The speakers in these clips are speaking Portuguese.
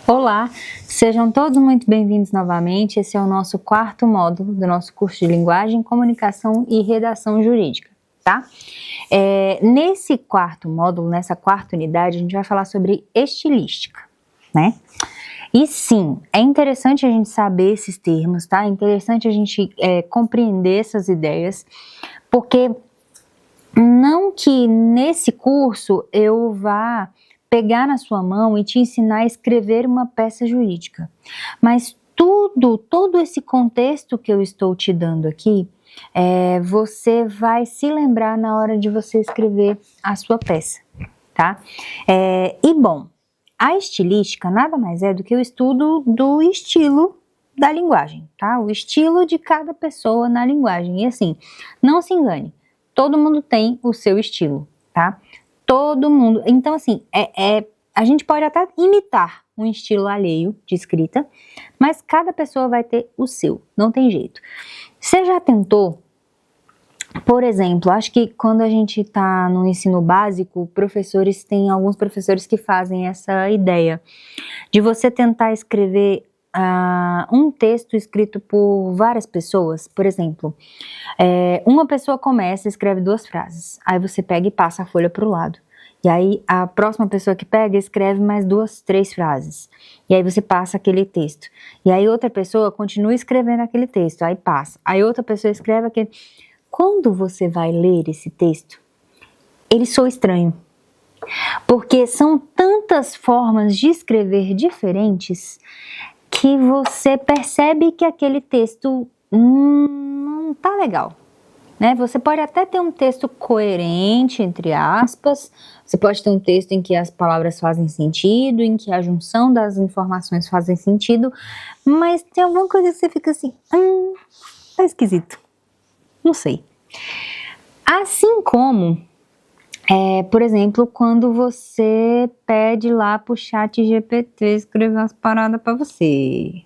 Olá, sejam todos muito bem-vindos novamente. Esse é o nosso quarto módulo do nosso curso de Linguagem, Comunicação e Redação Jurídica, tá? Nesse quarto módulo, nessa quarta unidade, a gente vai falar sobre estilística, né? E sim, é interessante a gente saber esses termos, tá? É interessante a gente compreender essas ideias, porque não que nesse curso eu vá pegar na sua mão e te ensinar a escrever uma peça jurídica, mas todo esse contexto que eu estou te dando aqui, você vai se lembrar na hora de você escrever a sua peça, tá? Bom, a estilística nada mais é do que o estudo do estilo da linguagem, tá? O estilo de cada pessoa na linguagem. E assim, não se engane, todo mundo tem o seu estilo, tá? Todo mundo. Então, assim, a gente pode até imitar um estilo alheio de escrita, mas cada pessoa vai ter o seu, não tem jeito. Você já tentou, por exemplo, acho que quando a gente está no ensino básico, tem alguns professores que fazem essa ideia de você tentar escrever um texto escrito por várias pessoas. Por exemplo, uma pessoa começa e escreve 2 frases, aí você pega e passa a folha para o lado. E aí a próxima pessoa que pega escreve mais 2, 3 frases. E aí você passa aquele texto. E aí outra pessoa continua escrevendo aquele texto, aí passa. Aí outra pessoa escreve aquele... Quando você vai ler esse texto, ele soa estranho. Porque são tantas formas de escrever diferentes que você percebe que aquele texto não tá legal, né? Você pode até ter um texto coerente, entre aspas, você pode ter um texto em que as palavras fazem sentido, em que a junção das informações fazem sentido, mas tem alguma coisa que você fica assim, tá esquisito, não sei. Assim como... por exemplo, quando você pede lá pro ChatGPT escrever umas paradas para você.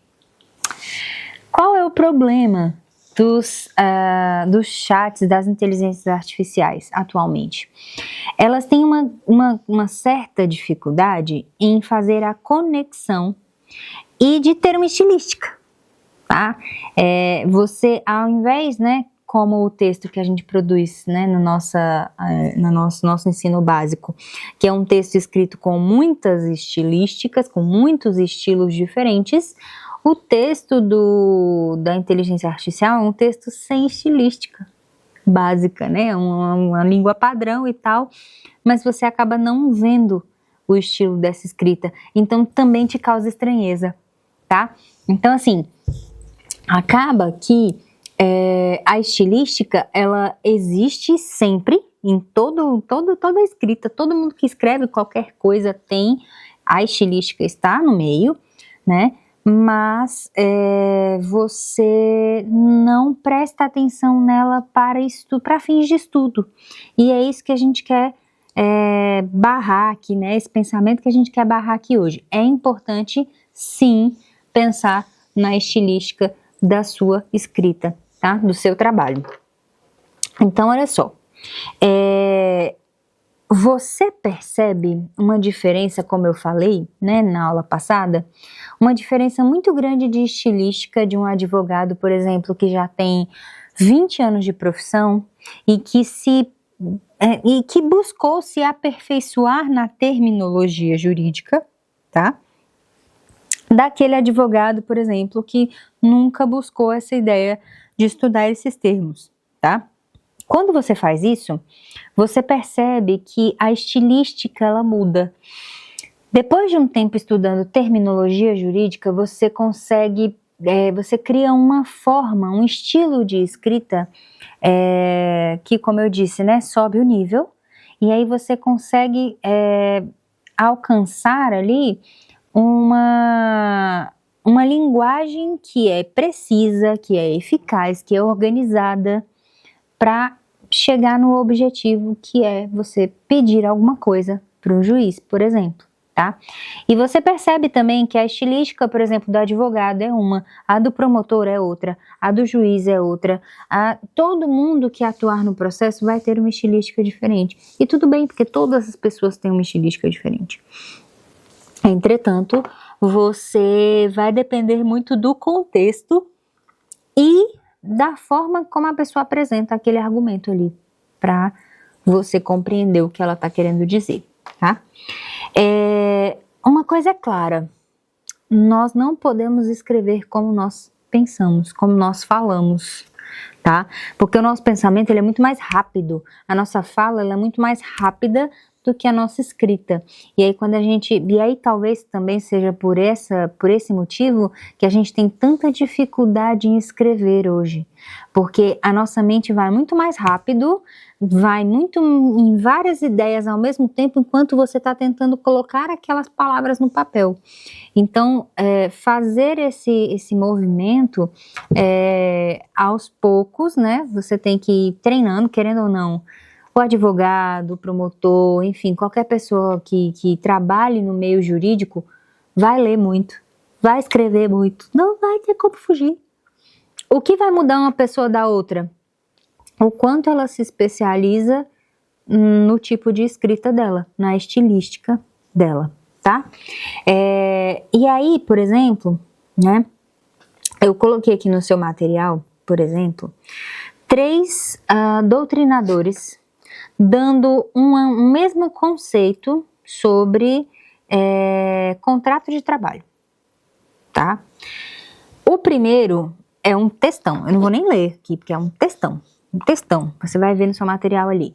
Qual é o problema dos chats, das inteligências artificiais atualmente? Elas têm uma certa dificuldade em fazer a conexão e de ter uma estilística, tá? Você, ao invés, né, como o texto que a gente produz, né, no nosso ensino básico, que é um texto escrito com muitas estilísticas, com muitos estilos diferentes, o texto da inteligência artificial é um texto sem estilística básica, né, uma língua padrão e tal, mas você acaba não vendo o estilo dessa escrita, então também te causa estranheza, tá? Então, assim, acaba que a estilística, ela existe sempre em toda a escrita, todo mundo que escreve qualquer coisa tem, a estilística está no meio, né, mas você não presta atenção nela para fins de estudo, e é isso que a gente quer barrar aqui, né, esse pensamento que a gente quer barrar aqui hoje. É importante, sim, pensar na estilística da sua escrita, tá? Do seu trabalho. Então, olha só, você percebe uma diferença, como eu falei, né, na aula passada, uma diferença muito grande de estilística de um advogado, por exemplo, que já tem 20 anos de profissão e que buscou se aperfeiçoar na terminologia jurídica, tá? Daquele advogado, por exemplo, que nunca buscou essa ideia de estudar esses termos, tá? Quando você faz isso, você percebe que a estilística, ela muda. Depois de um tempo estudando terminologia jurídica, você consegue, você cria uma forma, um estilo de escrita que, como eu disse, né, sobe o nível, e aí você consegue alcançar ali uma linguagem que é precisa, que é eficaz, que é organizada para chegar no objetivo que é você pedir alguma coisa para um juiz, por exemplo, tá? E você percebe também que a estilística, por exemplo, do advogado é uma, a do promotor é outra, a do juiz é outra, todo mundo que atuar no processo vai ter uma estilística diferente. E tudo bem, porque todas as pessoas têm uma estilística diferente. Entretanto, você vai depender muito do contexto e da forma como a pessoa apresenta aquele argumento ali, para você compreender o que ela está querendo dizer, tá? Uma coisa é clara, nós não podemos escrever como nós pensamos, como nós falamos, tá? Porque o nosso pensamento ele é muito mais rápido, a nossa fala ela é muito mais rápida do que a nossa escrita. E aí talvez também seja por esse motivo que a gente tem tanta dificuldade em escrever hoje, porque a nossa mente vai muito mais rápido, vai muito em várias ideias ao mesmo tempo, enquanto você está tentando colocar aquelas palavras no papel. Então, fazer esse movimento aos poucos, né? Você tem que ir treinando, querendo ou não. O advogado, o promotor, enfim, qualquer pessoa que trabalhe no meio jurídico vai ler muito, vai escrever muito, não vai ter como fugir. O que vai mudar uma pessoa da outra? O quanto ela se especializa no tipo de escrita dela, na estilística dela, tá? E aí, por exemplo, né, eu coloquei aqui no seu material, por exemplo, 3 doutrinadores dando um mesmo conceito sobre contrato de trabalho, tá? O primeiro é um textão, eu não vou nem ler aqui, porque é um textão, você vai ver no seu material ali.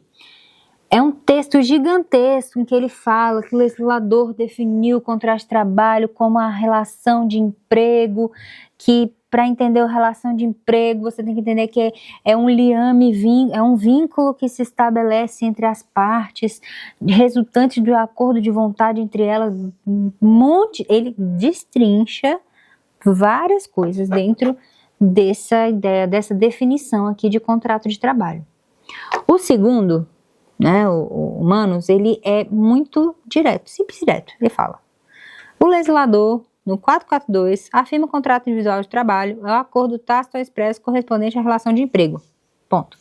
É um texto gigantesco em que ele fala que o legislador definiu o contrato de trabalho como a relação de emprego, que para entender a relação de emprego você tem que entender que é um é um vínculo que se estabelece entre as partes, resultante do acordo de vontade entre elas, ele destrincha várias coisas dentro dessa ideia, dessa definição aqui de contrato de trabalho. O segundo, né, o Manos, ele é muito direto, simples e direto. Ele fala: o legislador, no 442, afirma o contrato individual de trabalho é o acordo tácito ou expresso correspondente à relação de emprego. Ponto.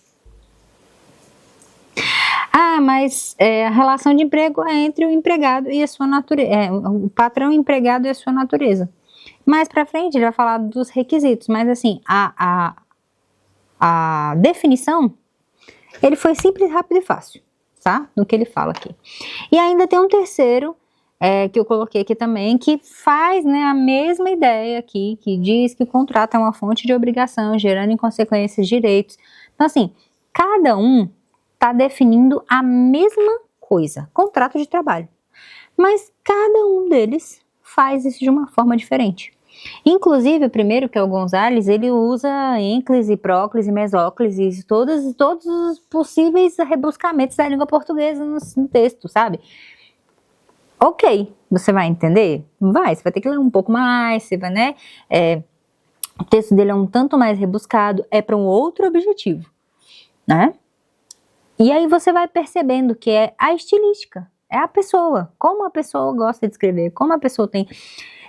Mas a relação de emprego é entre o empregado e a sua natureza, o patrão empregado e a sua natureza. Mais pra frente ele vai falar dos requisitos, mas assim, a definição, ele foi simples, rápido e fácil, tá? No que ele fala aqui. E ainda tem um terceiro, que eu coloquei aqui também, que faz, né, a mesma ideia aqui, que diz que o contrato é uma fonte de obrigação, gerando em consequências direitos. Então assim, cada um está definindo a mesma coisa, contrato de trabalho. Mas cada um deles faz isso de uma forma diferente. Inclusive, o primeiro, que é o Gonzalez, ele usa ênclise, próclise, mesóclise, todos os possíveis rebuscamentos da língua portuguesa no texto, sabe? Ok, você vai entender? Você vai ter que ler um pouco mais, você vai, né? O texto dele é um tanto mais rebuscado, é para um outro objetivo, né? E aí você vai percebendo que é a estilística, é a pessoa, como a pessoa gosta de escrever, como a pessoa tem.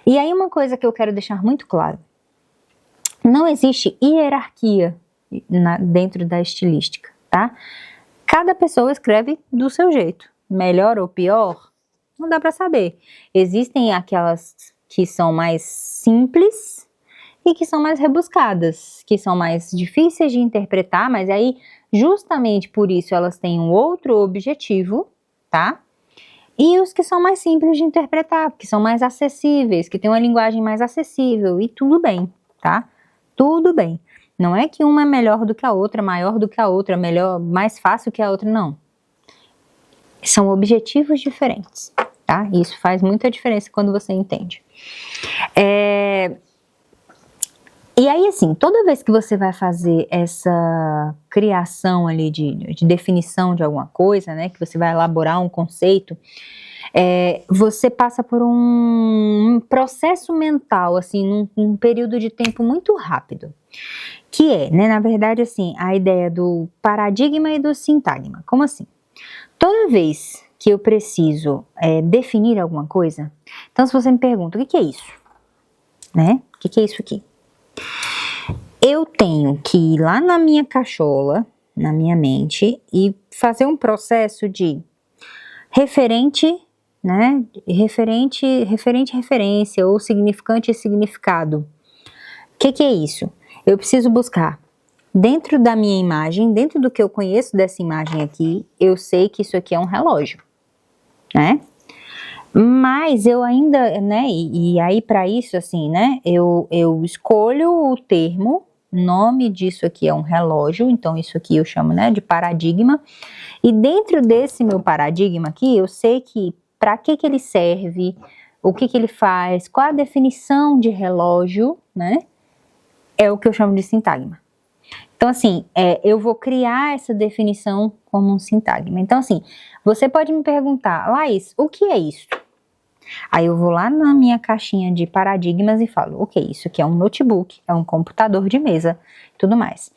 E aí uma coisa que eu quero deixar muito claro: não existe hierarquia dentro da estilística, tá? Cada pessoa escreve do seu jeito, melhor ou pior, não dá para saber. Existem aquelas que são mais simples e que são mais rebuscadas, que são mais difíceis de interpretar, mas aí justamente por isso elas têm um outro objetivo, tá? E os que são mais simples de interpretar, que são mais acessíveis, que têm uma linguagem mais acessível, e tudo bem, tá? Tudo bem. Não é que uma é melhor do que a outra, maior do que a outra, melhor, mais fácil que a outra, não. São objetivos diferentes, tá? Isso faz muita diferença quando você entende. E aí, assim, toda vez que você vai fazer essa criação ali de definição de alguma coisa, né, que você vai elaborar um conceito, você passa por um processo mental, assim, num período de tempo muito rápido, que né, na verdade, assim, a ideia do paradigma e do sintagma. Como assim? Toda vez que eu preciso definir alguma coisa, então se você me pergunta, o que é isso? Né? O que é isso aqui? Eu tenho que ir lá na minha cachola, na minha mente, e fazer um processo de referente né? Referência ou significante e significado. O que é isso? Eu preciso buscar dentro da minha imagem, dentro do que eu conheço dessa imagem aqui, eu sei que isso aqui é um relógio, né? Mas eu ainda, né? E aí para isso, assim, né? Eu escolho o termo, nome disso aqui é um relógio, então isso aqui eu chamo, né, de paradigma. E dentro desse meu paradigma aqui, eu sei que para que ele serve, o que ele faz, qual a definição de relógio, né? É o que eu chamo de sintagma. Então, assim, eu vou criar essa definição como um sintagma. Então, assim, você pode me perguntar, Laís, o que é isso? Aí eu vou lá na minha caixinha de paradigmas e falo, ok, isso aqui é um notebook, é um computador de mesa, tudo mais.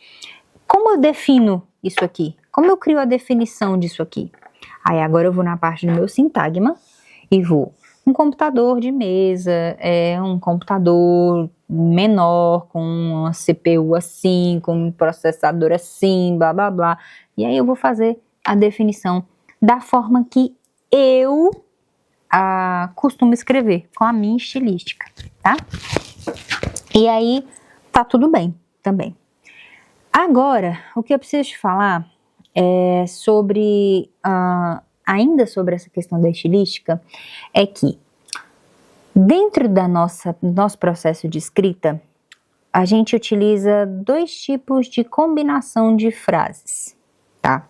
Como eu defino isso aqui? Como eu crio a definição disso aqui? Aí agora eu vou na parte do meu sintagma e vou. Um computador de mesa, um computador menor, com uma CPU assim, com um processador assim, blá blá blá. E aí eu vou fazer a definição da forma que eu costumo escrever, com a minha estilística, tá? E aí tá tudo bem também. Agora, o que eu preciso te falar é sobre, ainda sobre essa questão da estilística, é que dentro do nosso processo de escrita, a gente utiliza dois tipos de combinação de frases, tá?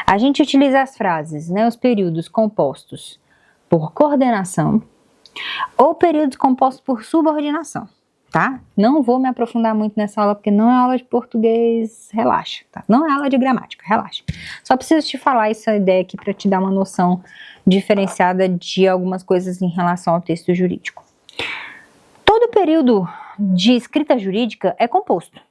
A gente utiliza as frases, né, os períodos compostos por coordenação ou períodos compostos por subordinação, tá? Não vou me aprofundar muito nessa aula, porque não é aula de português, relaxa, tá? Não é aula de gramática, relaxa. Só preciso te falar essa ideia aqui para te dar uma noção diferenciada de algumas coisas em relação ao texto jurídico. Todo período de escrita jurídica é composto,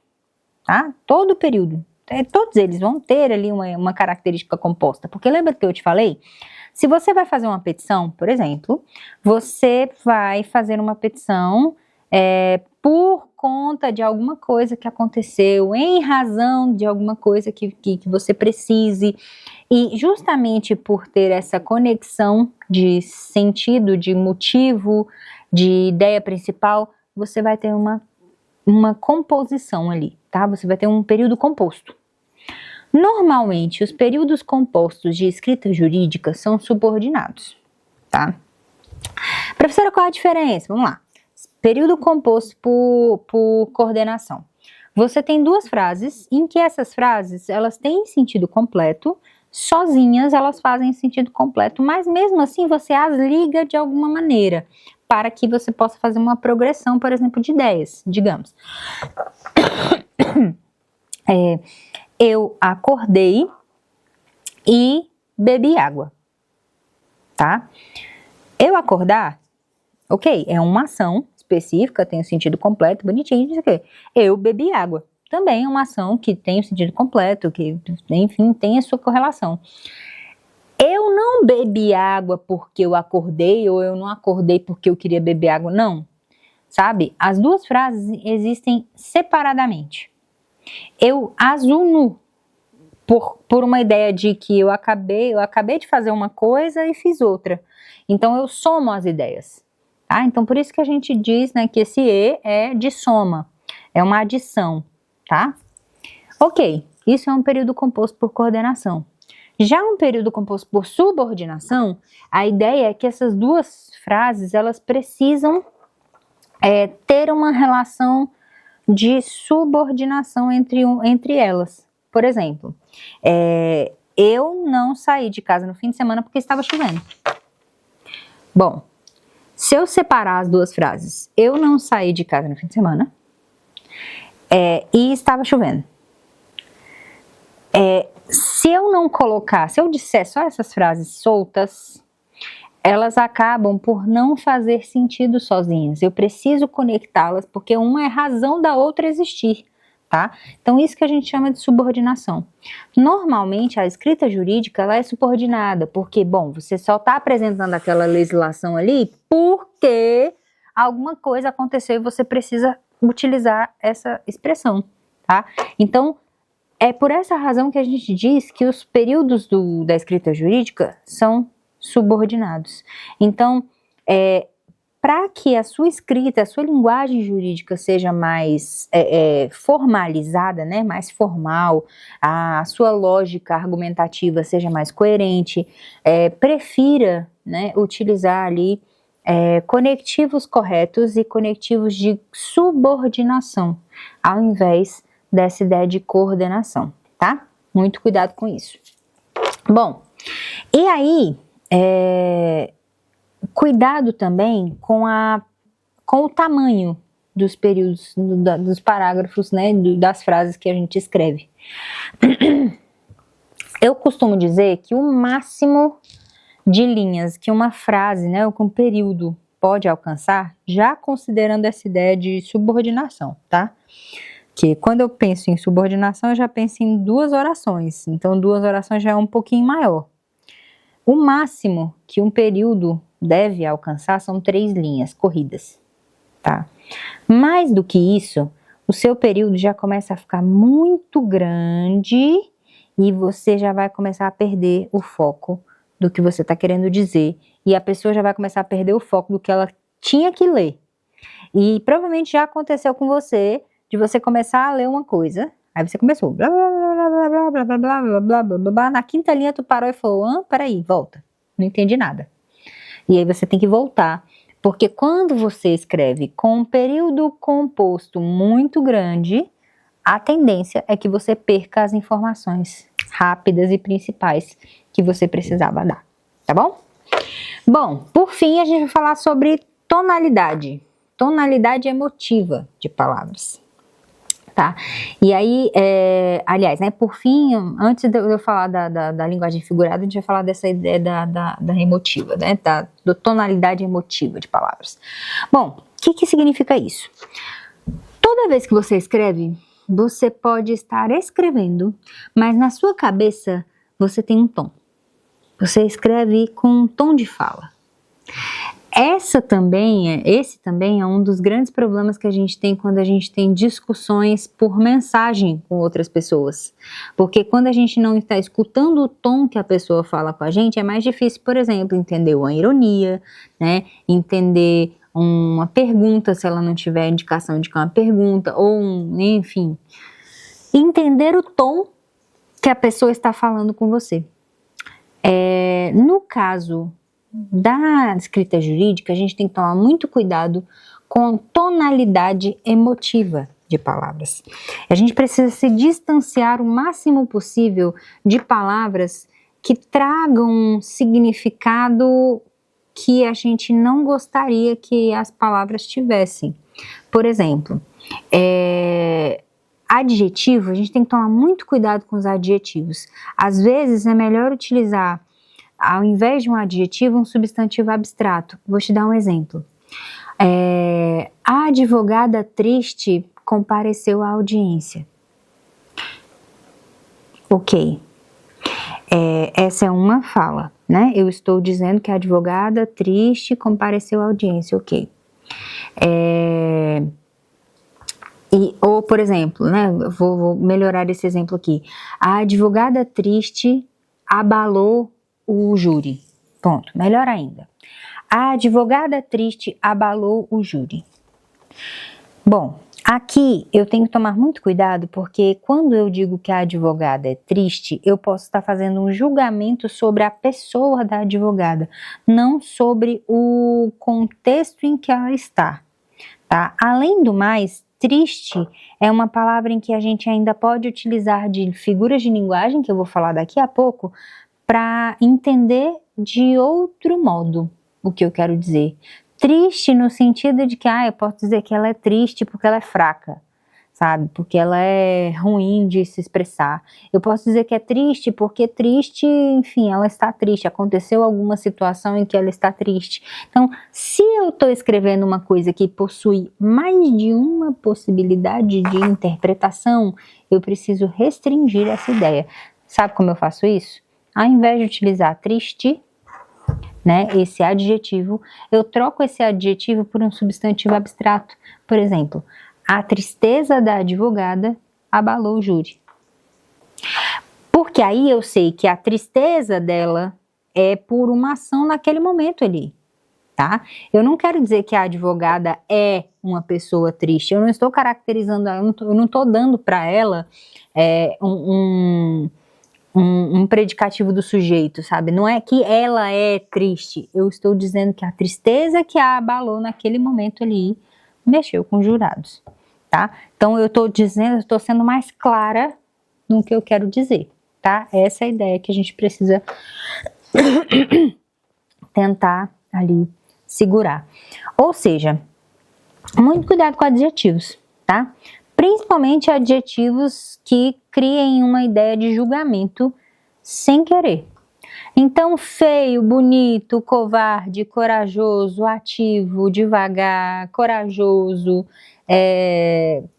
tá? Todo período. Todos eles vão ter ali uma característica composta, porque lembra que eu te falei? Se você vai fazer uma petição, por exemplo, você vai fazer uma petição por conta de alguma coisa que aconteceu, em razão de alguma coisa que você precise, e justamente por ter essa conexão de sentido, de motivo, de ideia principal, você vai ter uma composição ali, tá? Você vai ter um período composto. Normalmente, os períodos compostos de escrita jurídica são subordinados, tá? Professora, qual a diferença? Vamos lá. Período composto por coordenação. Você tem duas frases em que essas frases, elas têm sentido completo, sozinhas elas fazem sentido completo, mas mesmo assim você as liga de alguma maneira, para que você possa fazer uma progressão, por exemplo, de ideias, digamos. Eu acordei e bebi água, tá? Eu acordar, ok, é uma ação específica, tem o sentido completo, bonitinho, não sei o quê. Eu bebi água, também é uma ação que tem o sentido completo, que, enfim, tem a sua correlação. Eu não bebi água porque eu acordei, ou eu não acordei porque eu queria beber água, não. Sabe? As duas frases existem separadamente. Eu as uno por uma ideia de que eu acabei de fazer uma coisa e fiz outra. Então eu somo as ideias, tá? Então por isso que a gente diz, né, que esse E é de soma, é uma adição, tá? Ok, isso é um período composto por coordenação. Já um período composto por subordinação, a ideia é que essas duas frases, elas precisam ter uma relação de subordinação entre elas. Por exemplo, eu não saí de casa no fim de semana porque estava chovendo. Bom, se eu separar as duas frases, eu não saí de casa no fim de semana e estava chovendo. Se eu não colocar, se eu disser só essas frases soltas, elas acabam por não fazer sentido sozinhas. Eu preciso conectá-las porque uma é razão da outra existir, tá? Então isso que a gente chama de subordinação. Normalmente a escrita jurídica ela é subordinada, porque, bom, você só está apresentando aquela legislação ali porque alguma coisa aconteceu e você precisa utilizar essa expressão, tá? Então é por essa razão que a gente diz que os períodos da escrita jurídica são subordinados. Então, para que a sua escrita, a sua linguagem jurídica seja mais formalizada, né, mais formal, a sua lógica argumentativa seja mais coerente, prefira, né, utilizar ali conectivos corretos e conectivos de subordinação, ao invés dessa ideia de coordenação, tá? Muito cuidado com isso. Bom, e aí, cuidado também com o tamanho dos períodos, dos parágrafos, né, das frases que a gente escreve. Eu costumo dizer que o máximo de linhas que uma frase, né, ou que um período pode alcançar, já considerando essa ideia de subordinação, tá? Que quando eu penso em subordinação, eu já penso em 2 orações, então 2 orações já é um pouquinho maior. O máximo que um período deve alcançar são 3 linhas corridas, tá? Mais do que isso, o seu período já começa a ficar muito grande e você já vai começar a perder o foco do que você está querendo dizer, e a pessoa já vai começar a perder o foco do que ela tinha que ler. E provavelmente já aconteceu com você, de você começar a ler uma coisa, aí você começou, blá, blá, blá, blá, blá, blá, blá, blá, blá, blá, blá, na 5ª linha tu parou e falou, peraí, volta, não entendi nada. E aí você tem que voltar, porque quando você escreve com um período composto muito grande, a tendência é que você perca as informações rápidas e principais que você precisava dar, tá bom? Bom, por fim a gente vai falar sobre tonalidade emotiva de palavras, tá? E aí, aliás, né, por fim, antes de eu falar da linguagem figurada, a gente vai falar dessa ideia da emotiva, né, da tonalidade emotiva de palavras. Bom, o que significa isso? Toda vez que você escreve, você pode estar escrevendo, mas na sua cabeça você tem um tom. Você escreve com um tom de fala. Esse também é um dos grandes problemas que a gente tem quando a gente tem discussões por mensagem com outras pessoas. Porque quando a gente não está escutando o tom que a pessoa fala com a gente, é mais difícil, por exemplo, entender uma ironia, né? Entender uma pergunta, se ela não tiver indicação de que é uma pergunta, ou enfim, entender o tom que a pessoa está falando com você. No caso da escrita jurídica, a gente tem que tomar muito cuidado com a tonalidade emotiva de palavras. A gente precisa se distanciar o máximo possível de palavras que tragam um significado que a gente não gostaria que as palavras tivessem. Por exemplo, adjetivo, a gente tem que tomar muito cuidado com os adjetivos. Às vezes é melhor utilizar, ao invés de um adjetivo, um substantivo abstrato. Vou te dar um exemplo. A advogada triste compareceu à audiência. Ok. Essa é uma fala, né? Eu estou dizendo que a advogada triste compareceu à audiência. Ok. Ou, por exemplo, né, vou melhorar esse exemplo aqui. A advogada triste abalou o júri. Ponto. Melhor ainda. A advogada triste abalou o júri. Bom, aqui eu tenho que tomar muito cuidado, porque quando eu digo que a advogada é triste, eu posso estar fazendo um julgamento sobre a pessoa da advogada, não sobre o contexto em que ela está. Tá? Além do mais, triste é uma palavra em que a gente ainda pode utilizar de figuras de linguagem, que eu vou falar daqui a pouco, para entender de outro modo o que eu quero dizer. Triste no sentido de que, eu posso dizer que ela é triste porque ela é fraca, sabe? Porque ela é ruim de se expressar. Eu posso dizer que é triste porque triste, enfim, ela está triste. Aconteceu alguma situação em que ela está triste. Então, se eu estou escrevendo uma coisa que possui mais de uma possibilidade de interpretação, eu preciso restringir essa ideia. Sabe como eu faço isso? Ao invés de utilizar triste, né, esse adjetivo, eu troco esse adjetivo por um substantivo abstrato. Por exemplo, a tristeza da advogada abalou o júri. Porque aí eu sei que a tristeza dela é por uma ação naquele momento ali, tá? Eu não quero dizer que a advogada é uma pessoa triste, eu não estou caracterizando, eu não estou dando para ela um predicativo do sujeito, sabe? Não é que ela é triste, eu estou dizendo que a tristeza que a abalou naquele momento ali mexeu com os jurados, tá? Então eu estou dizendo, estou sendo mais clara no que eu quero dizer, tá? Essa é a ideia que a gente precisa tentar ali segurar. Ou seja, muito cuidado com adjetivos, tá? Principalmente adjetivos que criem uma ideia de julgamento sem querer. Então, feio, bonito, covarde, corajoso, ativo, devagar, corajoso,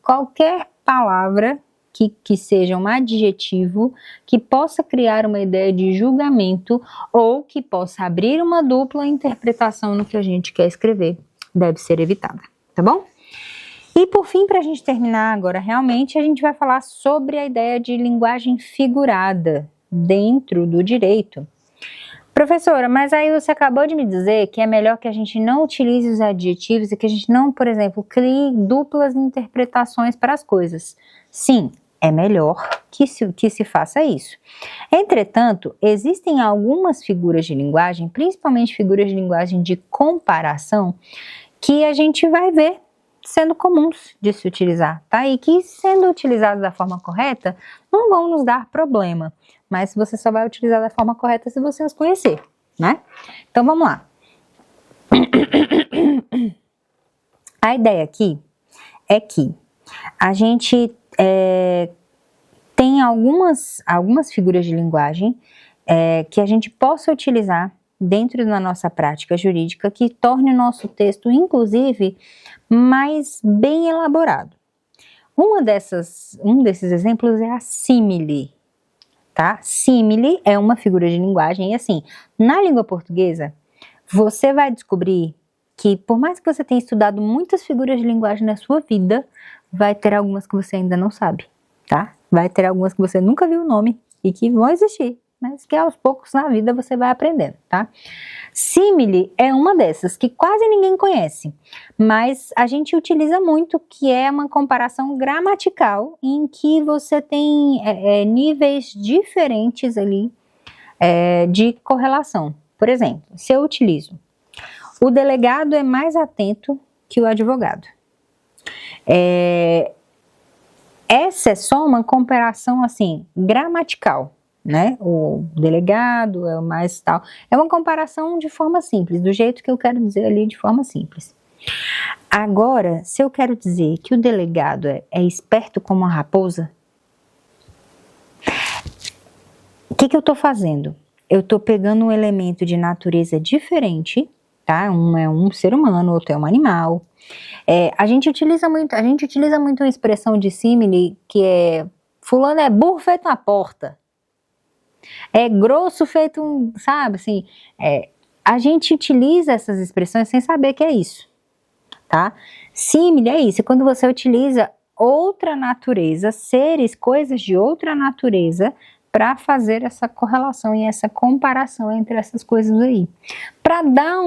qualquer palavra que seja um adjetivo que possa criar uma ideia de julgamento ou que possa abrir uma dupla interpretação no que a gente quer escrever, deve ser evitada, tá bom? E por fim, para a gente terminar agora realmente, a gente vai falar sobre a ideia de linguagem figurada dentro do direito. Professora, mas aí você acabou de me dizer que é melhor que a gente não utilize os adjetivos e que a gente não, por exemplo, crie duplas interpretações para as coisas. Sim, é melhor que se faça isso. Entretanto, existem algumas figuras de linguagem, principalmente figuras de linguagem de comparação, que a gente vai ver sendo comuns de se utilizar, tá? E que, sendo utilizados da forma correta, não vão nos dar problema. Mas você só vai utilizar da forma correta se você as conhecer, né? Então, vamos lá. A ideia aqui é que a gente tem algumas figuras de linguagem que a gente possa utilizar dentro da nossa prática jurídica que torne o nosso texto, inclusive, mais bem elaborado. Um desses exemplos é a símile, tá? Símile é uma figura de linguagem e assim, na língua portuguesa, você vai descobrir que por mais que você tenha estudado muitas figuras de linguagem na sua vida, vai ter algumas que você ainda não sabe, tá? Vai ter algumas que você nunca viu o nome e que vão existir, mas que aos poucos na vida você vai aprendendo, tá? Símile é uma dessas que quase ninguém conhece, mas a gente utiliza muito, que é uma comparação gramatical em que você tem níveis diferentes ali de correlação. Por exemplo, se eu utilizo o delegado é mais atento que o advogado. Essa é só uma comparação assim, gramatical, né? O delegado é o mais tal. É uma comparação de forma simples, do jeito que eu quero dizer ali, de forma simples. Agora, se eu quero dizer que o delegado é esperto como uma raposa, o que eu estou fazendo? Eu estou pegando um elemento de natureza diferente, tá? Um é um ser humano, outro é um animal. A gente utiliza muito uma expressão de símile que é fulano é burro feito uma porta. É grosso feito um, sabe, assim, a gente utiliza essas expressões sem saber que é isso, tá? Símile é isso, é quando você utiliza outra natureza, seres, coisas de outra natureza, para fazer essa correlação e essa comparação entre essas coisas aí. Para dar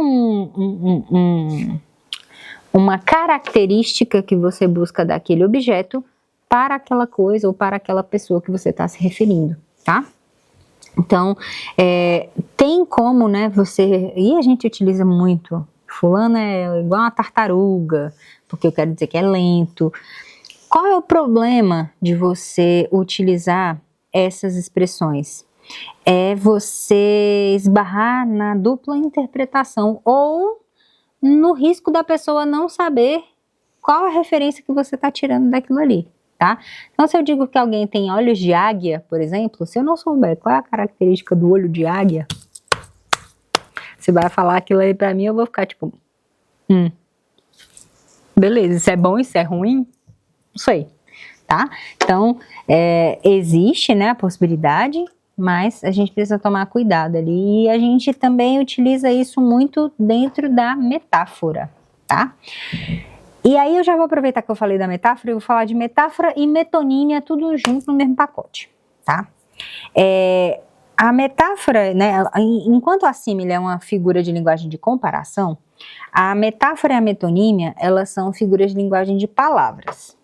uma característica que você busca daquele objeto para aquela coisa ou para aquela pessoa que você está se referindo, tá? Então, tem como, né, e a gente utiliza muito, fulano é igual uma tartaruga, porque eu quero dizer que é lento. Qual é o problema de você utilizar essas expressões? É você esbarrar na dupla interpretação ou no risco da pessoa não saber qual a referência que você está tirando daquilo ali. Tá? Então, se eu digo que alguém tem olhos de águia, por exemplo, se eu não souber qual é a característica do olho de águia, você vai falar aquilo aí pra mim, eu vou ficar tipo, beleza, isso é bom, isso é ruim? Não sei, tá? Então, existe, né, a possibilidade, mas a gente precisa tomar cuidado ali, e a gente também utiliza isso muito dentro da metáfora, tá? E aí eu já vou aproveitar que eu falei da metáfora, eu vou falar de metáfora e metonímia, tudo junto no mesmo pacote, tá? A metáfora, né, enquanto a símile é uma figura de linguagem de comparação, a metáfora e a metonímia, elas são figuras de linguagem de palavras.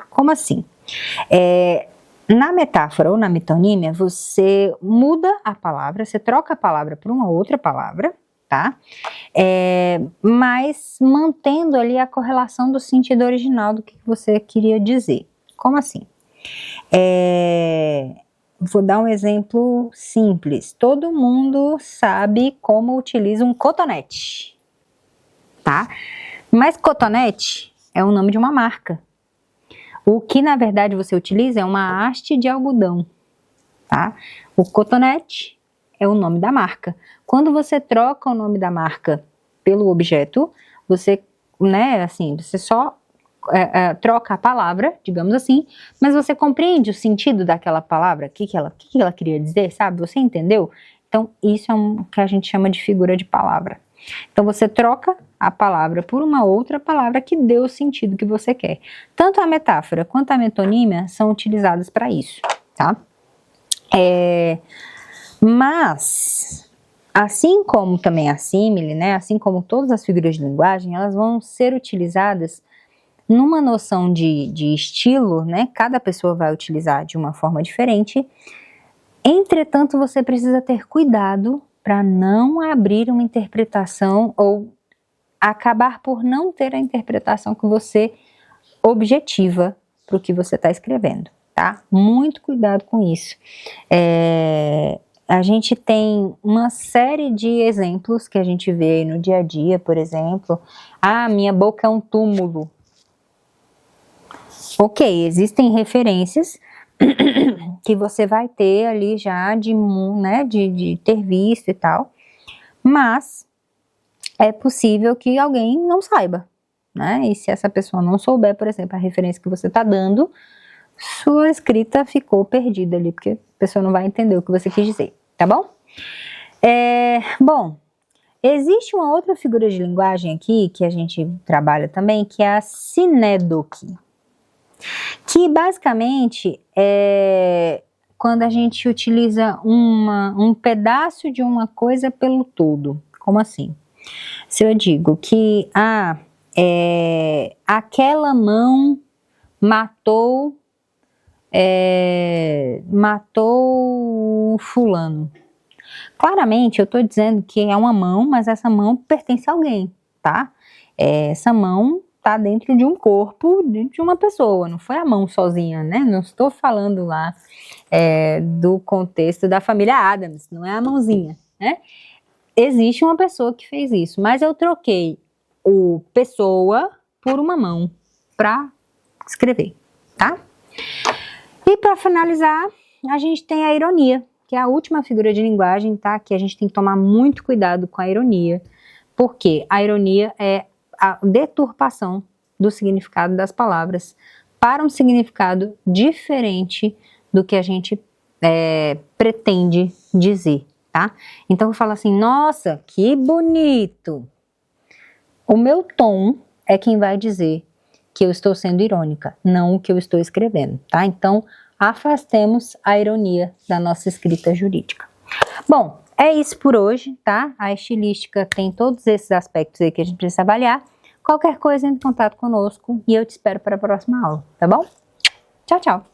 Como assim? Na metáfora ou na metonímia, você muda a palavra, você troca a palavra por uma outra palavra, tá? Mas mantendo ali a correlação do sentido original do que você queria dizer. Como assim? Vou dar um exemplo simples. Todo mundo sabe como utiliza um cotonete, tá? Mas cotonete é o nome de uma marca. O que, na verdade, você utiliza é uma haste de algodão, tá? O cotonete é o nome da marca. Quando você troca o nome da marca pelo objeto, você, né, assim, você só troca a palavra, digamos assim, mas você compreende o sentido daquela palavra, o que ela queria dizer, sabe? Você entendeu? Então, isso é o que a gente chama de figura de palavra. Então, você troca a palavra por uma outra palavra que dê o sentido que você quer. Tanto a metáfora quanto a metonímia são utilizadas para isso, tá? Mas, assim como também a símile, né, assim como todas as figuras de linguagem, elas vão ser utilizadas numa noção de estilo, né? Cada pessoa vai utilizar de uma forma diferente. Entretanto, você precisa ter cuidado para não abrir uma interpretação ou acabar por não ter a interpretação que você objetiva para o que você está escrevendo, tá? Muito cuidado com isso. A gente tem uma série de exemplos que a gente vê aí no dia a dia, por exemplo, minha boca é um túmulo. Ok, existem referências que você vai ter ali já de ter visto e tal, mas é possível que alguém não saiba, né? E se essa pessoa não souber, por exemplo, a referência que você está dando, sua escrita ficou perdida ali, porque a pessoa não vai entender o que você quis dizer, tá bom? Bom, existe uma outra figura de linguagem aqui que a gente trabalha também, que é a sinédoque, que basicamente é quando a gente utiliza um pedaço de uma coisa pelo todo. Como assim? Se eu digo que aquela mão matou fulano. Claramente eu estou dizendo que é uma mão, mas essa mão pertence a alguém, tá? Essa mão está dentro de um corpo, dentro de uma pessoa, não foi a mão sozinha, né? Não estou falando lá do contexto da família Addams, não é a mãozinha, né? Existe uma pessoa que fez isso, mas eu troquei o pessoa por uma mão para escrever, tá? E para finalizar, a gente tem a ironia, que é a última figura de linguagem, tá? Que a gente tem que tomar muito cuidado com a ironia, porque a ironia é a deturpação do significado das palavras para um significado diferente do que a gente pretende dizer, tá? Então eu falo assim, nossa, que bonito! O meu tom é quem vai dizer que eu estou sendo irônica, não o que eu estou escrevendo, tá? Então afastemos a ironia da nossa escrita jurídica. Bom, é isso por hoje, tá? A estilística tem todos esses aspectos aí que a gente precisa avaliar. Qualquer coisa, entre em contato conosco e eu te espero para a próxima aula, tá bom? Tchau, tchau!